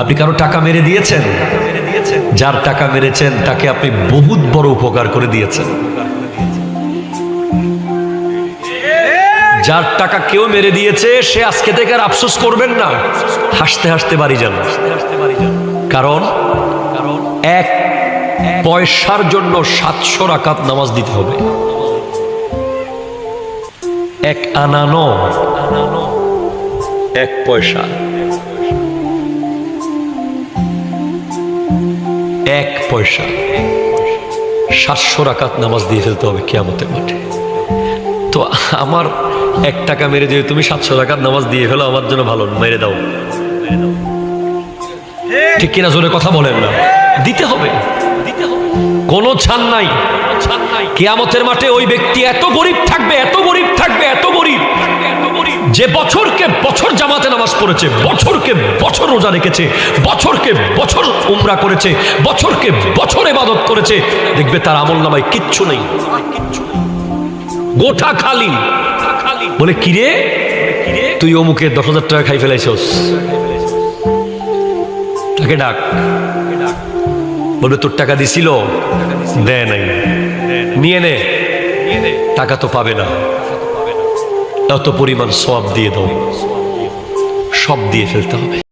আপনি কারো টাকা মেরে দিয়েছেন? যার টাকা মেরেছেন তাকে আপনি বহুত বড় উপকার করে দিয়েছেন। যার টাকা কেউ মেরে দিয়েছে সে আজকে থেকে আর আফসোস করবেন না, হাসতে হাসতে বাড়ি যান। কারণ এক পয়সার জন্য 700 রাকাত নামাজ দিতে হবে। এক আনা নয়, এক পয়সা, এক পয়সা 700 রাকাত নামাজ দিয়ে ফেলতে হবে কিয়ামতের মাঠে। তো আমার 1 টাকা মেরে দিয়ে তুমি 700 রাকাত নামাজ দিয়ে ফেলো, আমার জন্য ভালো, মেরে দাও। ঠিক কিনা? জোরে কথা বলেন না। দিতে হবে, কোনো ছাড় নাই। কিয়ামতের মাঠে ওই ব্যক্তি এত গরিব থাকবে, এত গরিব থাকবে, এত গরিব, যে বছরকে বছর জামাতে নামাজ পড়েছে, বছরকে বছর রোজা রেখেছে, বছরকে বছর উমরা করেছে, বছরকে বছর ইবাদত করেছে, দেখবে তার আমলনামায় কিচ্ছু নেই, গোটা খালি। বলে কিরে তুই অমুকে 10,000 টাকা খাই ফেলাইছস, তাকে ডাক। বলবে তোর টাকা দিছিল, দেয় নাই, নিয়ে নে, টাকা তো পাবে না, এত পরিমাণ সওয়াব দিয়ে দাও, সব দিয়ে ফেলতে হবে।